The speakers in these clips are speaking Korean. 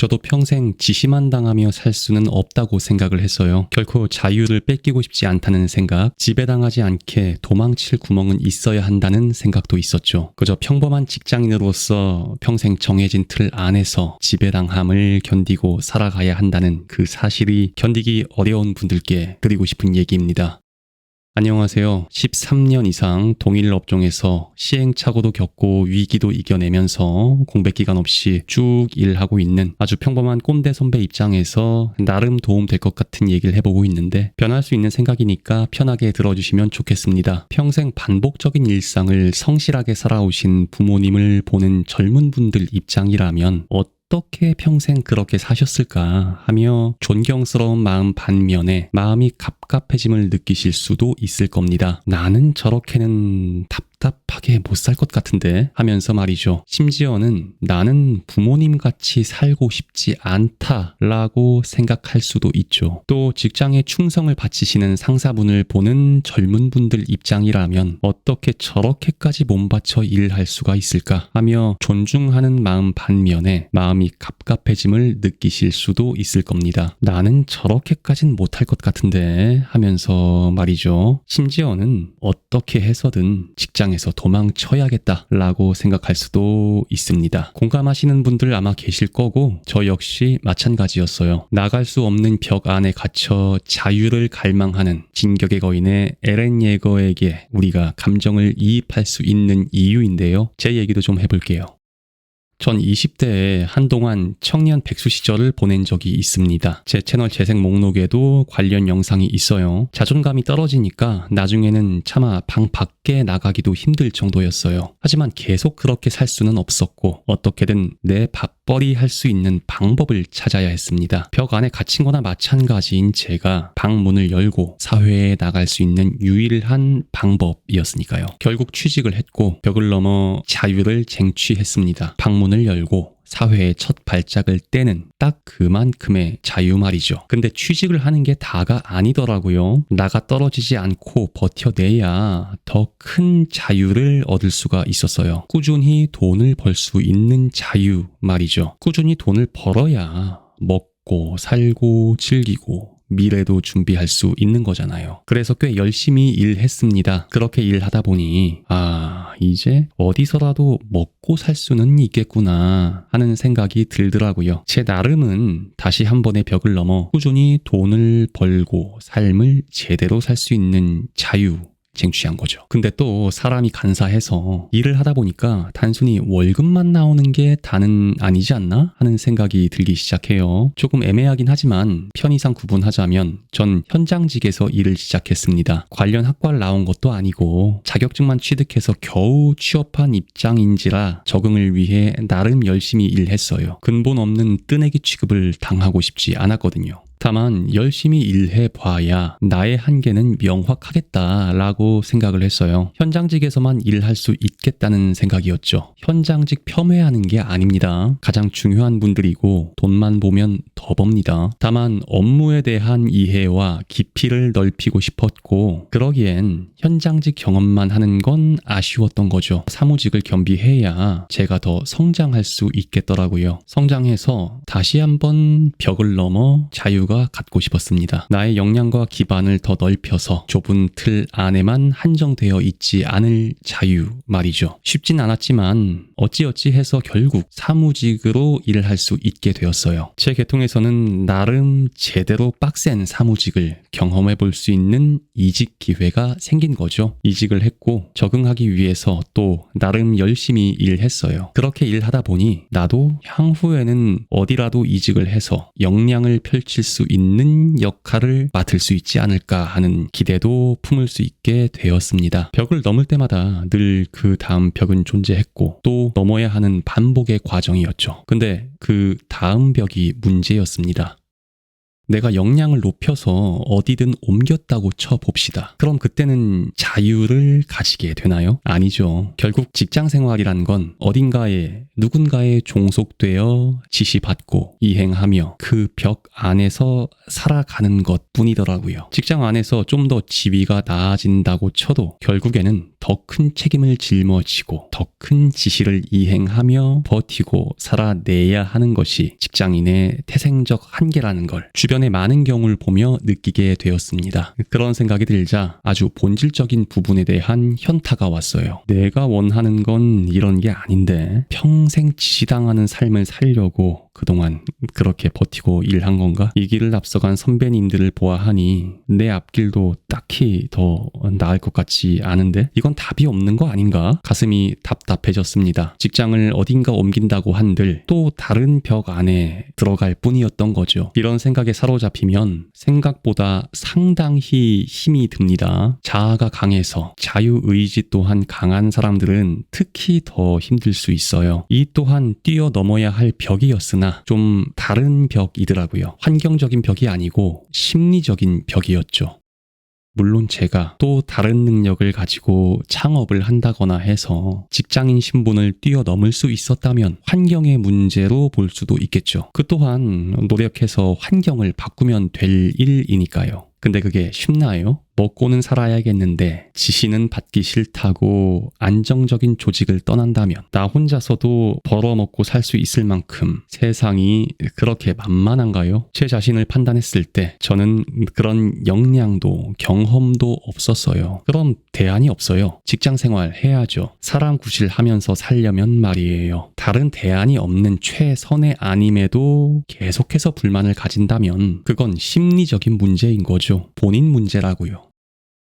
저도 평생 지시만 당하며 살 수는 없다고 생각을 했어요. 결코 자유를 뺏기고 싶지 않다는 생각, 지배당하지 않게 도망칠 구멍은 있어야 한다는 생각도 있었죠. 그저 평범한 직장인으로서 평생 정해진 틀 안에서 지배당함을 견디고 살아가야 한다는 그 사실이 견디기 어려운 분들께 드리고 싶은 얘기입니다. 안녕하세요. 13년 이상 동일 업종에서 시행착오도 겪고 위기도 이겨내면서 공백기간 없이 쭉 일하고 있는 아주 평범한 꼰대 선배 입장에서 나름 도움될 것 같은 얘기를 해보고 있는데, 변할 수 있는 생각이니까 편하게 들어주시면 좋겠습니다. 평생 반복적인 일상을 성실하게 살아오신 부모님을 보는 젊은 분들 입장이라면 어떻게 평생 그렇게 사셨을까 하며 존경스러운 마음 반면에 마음이 갑갑해짐을 느끼실 수도 있을 겁니다. 나는 저렇게는 답답하게 못 살 것 같은데 하면서 말이죠. 심지어는 나는 부모님같이 살고 싶지 않다라고 생각할 수도 있죠. 또 직장에 충성을 바치시는 상사분을 보는 젊은 분들 입장이라면 어떻게 저렇게까지 몸바쳐 일할 수가 있을까 하며 존중하는 마음 반면에 마음이 갑갑해짐을 느끼실 수도 있을 겁니다. 나는 저렇게까진 못할 것 같은데 하면서 말이죠. 심지어는 어떻게 해서든 직장에서 도망쳐야겠다라고 생각할 수도 있습니다. 공감하시는 분들 아마 계실 거고 저 역시 마찬가지였어요. 나갈 수 없는 벽 안에 갇혀 자유를 갈망하는 진격의 거인의 에렌 예거에게 우리가 감정을 이입할 수 있는 이유인데요. 제 얘기도 좀 해볼게요. 전 20대에 한동안 청년 백수 시절을 보낸 적이 있습니다. 제 채널 재생 목록에도 관련 영상이 있어요. 자존감이 떨어지니까 나중에는 차마 방 밖에 나가기도 힘들 정도였어요. 하지만 계속 그렇게 살 수는 없었고 어떻게든 내 밥벌이 할 수 있는 방법을 찾아야 했습니다. 벽 안에 갇힌 거나 마찬가지인 제가 방문을 열고 사회에 나갈 수 있는 유일한 방법이었으니까요. 결국 취직을 했고 벽을 넘어 자유를 쟁취했습니다. 방문을 열고 사회의 첫 발짝을 떼는 딱 그만큼의 자유 말이죠. 근데 취직을 하는 게 다가 아니더라고요. 나가 떨어지지 않고 버텨내야 더 큰 자유를 얻을 수가 있었어요. 꾸준히 돈을 벌 수 있는 자유 말이죠. 꾸준히 돈을 벌어야 먹고 살고 즐기고 미래도 준비할 수 있는 거잖아요. 그래서 꽤 열심히 일했습니다. 그렇게 일하다 보니 이제 어디서라도 먹고 살 수는 있겠구나 하는 생각이 들더라고요. 제 나름은 다시 한 번의 벽을 넘어 꾸준히 돈을 벌고 삶을 제대로 살 수 있는 자유 쟁취한 거죠. 근데 또 사람이 간사해서 일을 하다 보니까 단순히 월급만 나오는 게 다는 아니지 않나 하는 생각이 들기 시작해요. 조금 애매하긴 하지만 편의상 구분하자면 전 현장직에서 일을 시작했습니다. 관련 학과를 나온 것도 아니고 자격증만 취득해서 겨우 취업한 입장인지라 적응을 위해 나름 열심히 일했어요. 근본 없는 뜨내기 취급을 당하고 싶지 않았거든요. 다만 열심히 일해봐야 나의 한계는 명확하겠다라고 생각을 했어요. 현장직에서만 일할 수 있겠다는 생각이었죠. 현장직 폄훼하는 게 아닙니다. 가장 중요한 분들이고 돈만 보면 더 법니다. 다만 업무에 대한 이해와 깊이를 넓히고 싶었고 그러기엔 현장직 경험만 하는 건 아쉬웠던 거죠. 사무직을 겸비해야 제가 더 성장할 수 있겠더라고요. 성장해서 다시 한번 벽을 넘어 자유가 갖고 싶었습니다. 나의 역량과 기반을 더 넓혀서 좁은 틀 안에만 한정되어 있지 않을 자유 말이죠. 쉽진 않았지만 어찌어찌 해서 결국 사무직으로 일을 할 수 있게 되었어요. 제 계통에서는 나름 제대로 빡센 사무직을 경험해 볼 수 있는 이직 기회가 생긴 거죠. 이직을 했고 적응하기 위해서 또 나름 열심히 일했어요. 그렇게 일하다 보니 나도 향후에는 어디라도 이직을 해서 역량을 펼칠 수 있는 역할을 맡을 수 있지 않을까 하는 기대도 품을 수 있게 되었습니다. 벽을 넘을 때마다 늘 그 다음 벽은 존재했고 또 넘어야 하는 반복의 과정이었죠. 근데 그 다음 벽이 문제였습니다. 내가 역량을 높여서 어디든 옮겼다고 쳐봅시다. 그럼 그때는 자유를 가지게 되나요? 아니죠. 결국 직장 생활이란 건 어딘가에 누군가에 종속되어 지시받고 이행하며 그 벽 안에서 살아가는 것 뿐이더라고요. 직장 안에서 좀 더 지위가 나아진다고 쳐도 결국에는 더 큰 책임을 짊어지고 더 큰 지시를 이행하며 버티고 살아내야 하는 것이 직장인의 태생적 한계라는 걸 주변의 많은 경우를 보며 느끼게 되었습니다. 그런 생각이 들자 아주 본질적인 부분에 대한 현타가 왔어요. 내가 원하는 건 이런 게 아닌데 평생 지시당하는 삶을 살려고 그동안 그렇게 버티고 일한 건가? 이 길을 앞서간 선배님들을 보아하니 내 앞길도 딱히 더 나을 것 같지 않은데 이건 답이 없는 거 아닌가? 가슴이 답답해졌습니다. 직장을 어딘가 옮긴다고 한들 또 다른 벽 안에 들어갈 뿐이었던 거죠. 이런 생각에 사로잡히면 생각보다 상당히 힘이 듭니다. 자아가 강해서 자유의지 또한 강한 사람들은 특히 더 힘들 수 있어요. 이 또한 뛰어넘어야 할 벽이었으나 좀 다른 벽이더라고요. 환경적인 벽이 아니고 심리적인 벽이었죠. 물론 제가 또 다른 능력을 가지고 창업을 한다거나 해서 직장인 신분을 뛰어넘을 수 있었다면 환경의 문제로 볼 수도 있겠죠. 그 또한 노력해서 환경을 바꾸면 될 일이니까요. 근데 그게 쉽나요? 먹고는 살아야겠는데 지시는 받기 싫다고 안정적인 조직을 떠난다면 나 혼자서도 벌어먹고 살 수 있을 만큼 세상이 그렇게 만만한가요? 제 자신을 판단했을 때 저는 그런 역량도 경험도 없었어요. 그럼 대안이 없어요. 직장생활 해야죠. 사람 구실하면서 살려면 말이에요. 다른 대안이 없는 최선의 아님에도 계속해서 불만을 가진다면 그건 심리적인 문제인 거죠. 본인 문제라고요.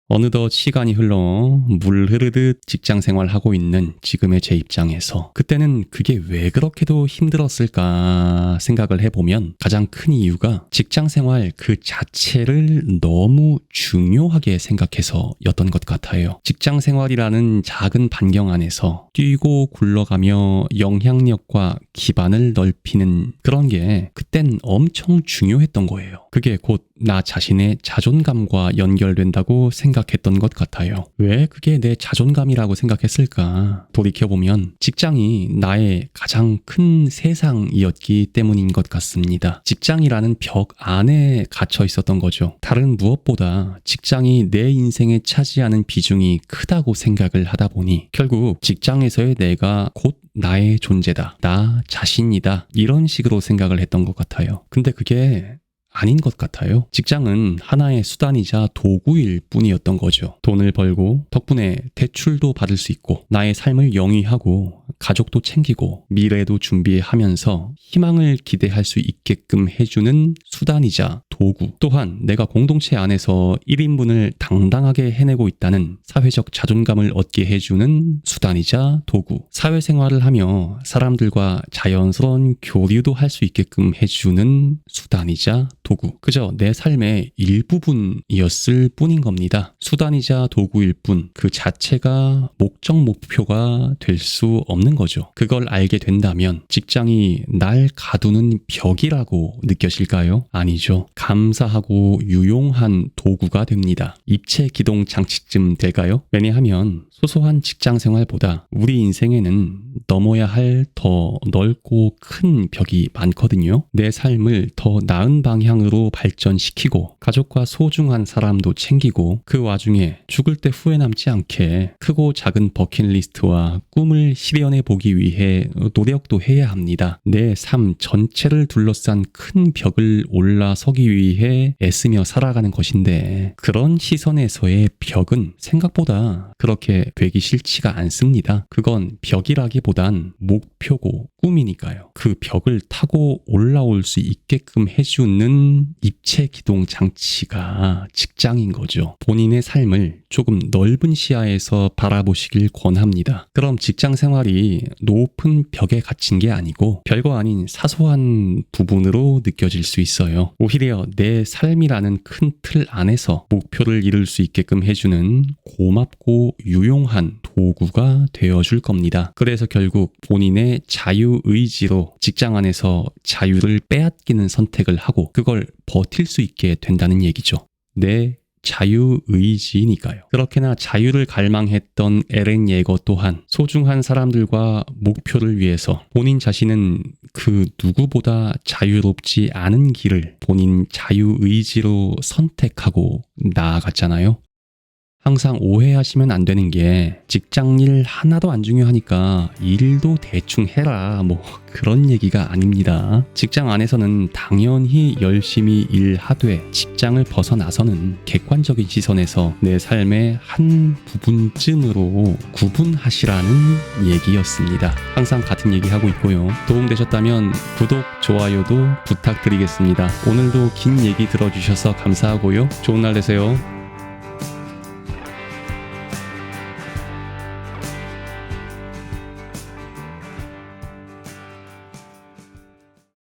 어느덧 시간이 흘러 물 흐르듯 직장 생활하고 있는 지금의 제 입장에서 그때는 그게 왜 그렇게도 힘들었을까 생각을 해보면 가장 큰 이유가 직장 생활 그 자체를 너무 중요하게 생각해서였던 것 같아요. 직장 생활이라는 작은 반경 안에서 뛰고 굴러가며 영향력과 기반을 넓히는 그런 게 그땐 엄청 중요했던 거예요. 그게 곧 나 자신의 자존감과 연결된다고 생각했던 것 같아요. 왜 그게 내 자존감이라고 생각했을까? 돌이켜보면 직장이 나의 가장 큰 세상이었기 때문인 것 같습니다. 직장이라는 벽 안에 갇혀 있었던 거죠. 다른 무엇보다 직장이 내 인생에 차지하는 비중이 크다고 생각을 하다 보니 결국 직장에서의 내가 곧 나의 존재다. 나 자신이다. 이런 식으로 생각을 했던 것 같아요. 근데 그게 아닌 것 같아요. 직장은 하나의 수단이자 도구일 뿐이었던 거죠. 돈을 벌고 덕분에 대출도 받을 수 있고 나의 삶을 영위하고 가족도 챙기고 미래도 준비하면서 희망을 기대할 수 있게끔 해주는 수단이자 도구. 또한 내가 공동체 안에서 1인분을 당당하게 해내고 있다는 사회적 자존감을 얻게 해주는 수단이자 도구. 사회생활을 하며 사람들과 자연스러운 교류도 할 수 있게끔 해주는 수단이자 도구. 그저 내 삶의 일부분이었을 뿐인 겁니다. 수단이자 도구일 뿐 그 자체가 목적 목표가 될 수 없는 거죠. 그걸 알게 된다면 직장이 날 가두는 벽이라고 느껴질까요? 아니죠. 감사하고 유용한 도구가 됩니다. 입체 기동 장치쯤 될까요? 왜냐하면 소소한 직장 생활보다 우리 인생에는 넘어야 할 더 넓고 큰 벽이 많거든요. 내 삶을 더 나은 방향으로 발전시키고 가족과 소중한 사람도 챙기고 그 와중에 죽을 때 후회 남지 않게 크고 작은 버킷리스트와 꿈을 실현해 보기 위해 노력도 해야 합니다. 내 삶 전체를 둘러싼 큰 벽을 올라서기 위해 애쓰며 살아가는 것인데 그런 시선에서의 벽은 생각보다 그렇게 되기 싫지가 않습니다. 그건 벽이라기보단 목표고 꿈이니까요. 그 벽을 타고 올라올 수 있게끔 해주는 입체 기동 장치가 직장인 거죠. 본인의 삶을 조금 넓은 시야에서 바라보시길 권합니다. 그럼 직장 생활이 높은 벽에 갇힌 게 아니고 별거 아닌 사소한 부분으로 느껴질 수 있어요. 오히려 내 삶이라는 큰 틀 안에서 목표를 이룰 수 있게끔 해주는 고맙고 유용한 도구가 되어줄 겁니다. 그래서 결국 본인의 자유의지로 직장 안에서 자유를 빼앗기는 선택을 하고 그걸 버틸 수 있게 된다는 얘기죠. 내 자유의지니까요. 그렇게나 자유를 갈망했던 에렌 예거 또한 소중한 사람들과 목표를 위해서 본인 자신은 그 누구보다 자유롭지 않은 길을 본인 자유의지로 선택하고 나아갔잖아요. 항상 오해하시면 안 되는 게 직장일 하나도 안 중요하니까 일도 대충 해라 뭐 그런 얘기가 아닙니다. 직장 안에서는 당연히 열심히 일하되 직장을 벗어나서는 객관적인 시선에서 내 삶의 한 부분쯤으로 구분하시라는 얘기였습니다. 항상 같은 얘기 하고 있고요. 도움되셨다면 구독, 좋아요도 부탁드리겠습니다. 오늘도 긴 얘기 들어주셔서 감사하고요. 좋은 날 되세요.